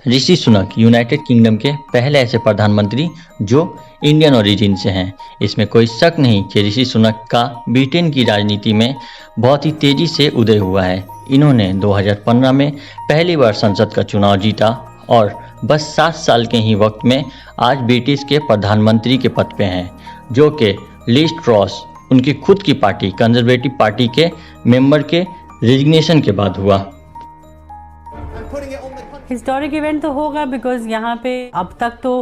Rishi Sunak United kingdom के पहले ऐसे प्रधानमंत्री जो इंडियन ओरिजिन से हैं। इसमें कोई शक नहीं कि ऋषि सुनक का ब्रिटेन की राजनीति में बहुत ही तेजी से उदय हुआ है। इन्होंने 2015 में पहली बार संसद का चुनाव जीता और बस 7 साल के ही वक्त में आज ब्रिटिश के प्रधानमंत्री के पद पे हैं, जो कि लिज ट्रॉस उनकी खुद की पार्टी कंजर्वेटिव पार्टी के मेंबर के रेजिग्नेशन के बाद हुआ। हिस्टोरिक इवेंट तो होगा बिकॉज यहाँ पे अब तक तो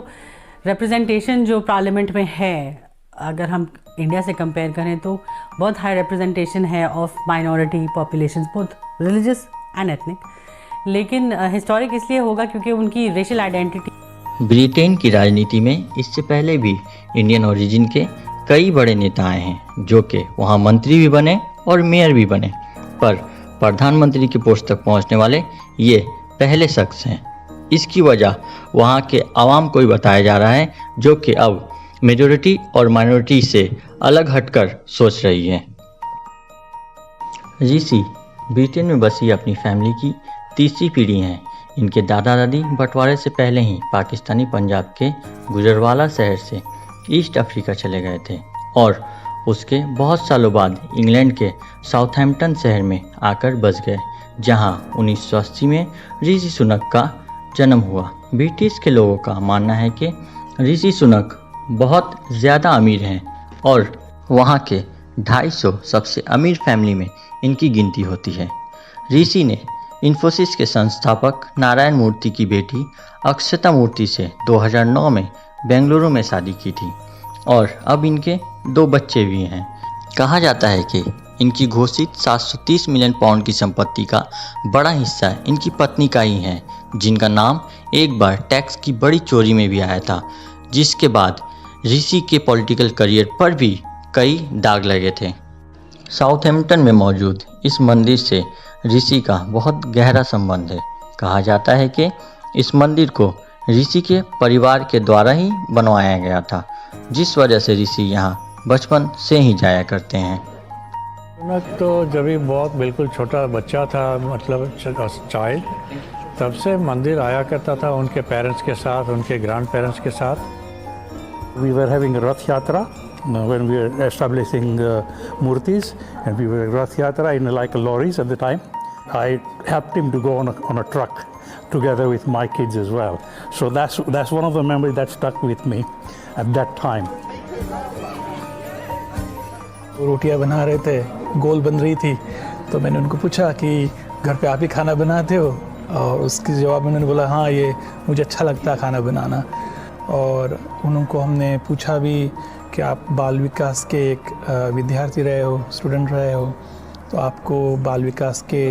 रिप्रेजेंटेशन जो पार्लियामेंट में है, अगर हम इंडिया से कंपेयर करें तो बहुत हाई रिप्रेजेंटेशन है of minority populations, both religious and ethnic. लेकिन हिस्टोरिक इसलिए होगा क्योंकि उनकी रेशियल आइडेंटिटी। ब्रिटेन की राजनीति में इससे पहले भी इंडियन ओरिजिन के कई बड़े नेता आए हैं, जो कि वहाँ मंत्री भी बने और मेयर भी बने, पर प्रधानमंत्री की पोस्ट तक पहुँचने वाले ये पहले शख्स हैं। इसकी वजह वहाँ के आवाम को ही बताया जा रहा है, जो कि अब मेजॉरिटी और माइनॉरिटी से अलग हटकर सोच रही है। ऋषि ब्रिटेन में बसी अपनी फैमिली की तीसरी पीढ़ी हैं। इनके दादा दादी बंटवारे से पहले ही पाकिस्तानी पंजाब के गुजरवाला शहर से ईस्ट अफ्रीका चले गए थे और उसके बहुत सालों बाद इंग्लैंड के साउथहैम्पटन शहर में आकर बस गए, जहां 1980 में ऋषि सुनक का जन्म हुआ। ब्रिटिश के लोगों का मानना है कि ऋषि सुनक बहुत ज़्यादा अमीर हैं और वहां के 250 सबसे अमीर फैमिली में इनकी गिनती होती है। ऋषि ने इन्फोसिस के संस्थापक नारायण मूर्ति की बेटी अक्षता मूर्ति से 2009 में बेंगलुरु में शादी की थी और अब इनके 2 बच्चे भी हैं। कहा जाता है कि इनकी घोषित 730 मिलियन पाउंड की संपत्ति का बड़ा हिस्सा इनकी पत्नी का ही है, जिनका नाम एक बार टैक्स की बड़ी चोरी में भी आया था, जिसके बाद ऋषि के पॉलिटिकल करियर पर भी कई दाग लगे थे। साउथहैम्पटन में मौजूद इस मंदिर से ऋषि का बहुत गहरा संबंध है। कहा जाता है कि इस मंदिर को ऋषि के परिवार के द्वारा ही बनवाया गया था, जिस वजह से ऋषि यहाँ बचपन से ही जाया करते हैं। तो जब भी बहुत बिल्कुल छोटा बच्चा था, मतलब चाइल्ड, तब से मंदिर आया करता था उनके पेरेंट्स के साथ, उनके ग्रैंड पेरेंट्स के साथ। वी वर हैविंग रथ यात्रा when we were establishing murtis, and we were rath yatra in like lorries at the time. I helped him to go on a truck together with my kids as well. So that's one of the memories that stuck with me at that time. रोटियां बना रहे थे, गोल बन रही थी, तो मैंने उनको पूछा कि घर पे आप ही खाना बनाते हो, और उसके जवाब में उन्होंने बोला हाँ, ये मुझे अच्छा लगता है खाना बनाना। और उनको हमने पूछा भी कि आप बाल विकास के एक विद्यार्थी रहे हो, स्टूडेंट रहे हो, तो आपको बाल विकास के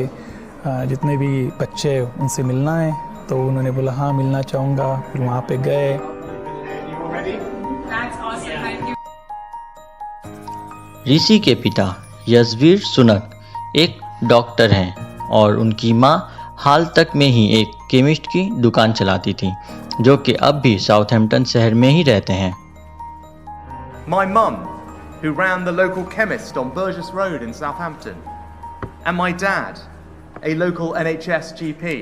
जितने भी बच्चे उनसे मिलना है, तो उन्होंने बोला हाँ मिलना चाहूँगा। फिर वहाँ पे गए। ऋषि के पिता यशवीर सुनक एक डॉक्टर हैं और उनकी माँ हाल तक में ही एक केमिस्ट की दुकान चलाती थी, जो कि अब भी साउथहैम्पटन शहर में ही रहते हैं। My mum, who ran the local chemist on Burgess Road in Southampton, and my dad, a local NHS GP.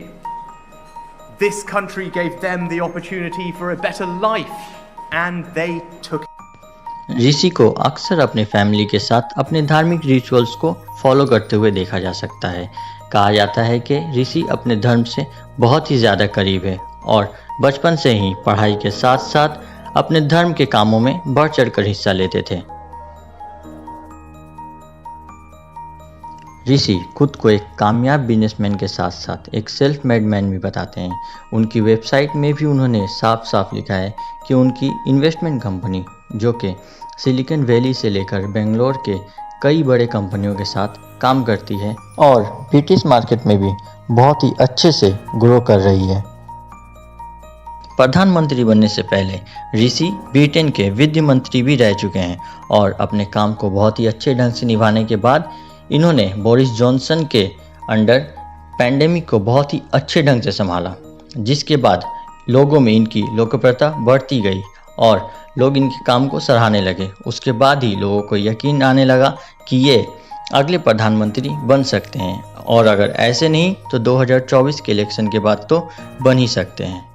This country gave them the opportunity for a better life, and they took it. ऋषि को अक्सर अपने family के साथ अपने धार्मिक rituals को follow करते हुए देखा जा सकता है। कहा जाता है कि ऋषि अपने धर्म से बहुत ही ज़्यादा करीब है और बचपन से ही पढ़ाई के साथ साथ अपने धर्म के कामों में बढ़ चढ़कर हिस्सा लेते थे। ऋषि खुद को एक कामयाब बिजनेसमैन के साथ साथ एक सेल्फ मेड मैन भी बताते हैं। उनकी वेबसाइट में भी उन्होंने साफ साफ लिखा है कि उनकी इन्वेस्टमेंट कंपनी, जो कि सिलिकॉन वैली से लेकर बेंगलोर के कई बड़े कंपनियों के साथ काम करती है और ब्रिटिश मार्केट में भी बहुत ही अच्छे से ग्रो कर रही है। प्रधानमंत्री बनने से पहले ऋषि ब्रिटेन के वित्त मंत्री भी रह चुके हैं और अपने काम को बहुत ही अच्छे ढंग से निभाने के बाद इन्होंने बोरिस जॉनसन के अंडर पैंडेमिक को बहुत ही अच्छे ढंग से संभाला, जिसके बाद लोगों में इनकी लोकप्रियता बढ़ती गई और लोग इनके काम को सराहने लगे। उसके बाद ही लोगों को यकीन आने लगा कि ये अगले प्रधानमंत्री बन सकते हैं, और अगर ऐसे नहीं तो 2024 के इलेक्शन के बाद तो बन ही सकते हैं।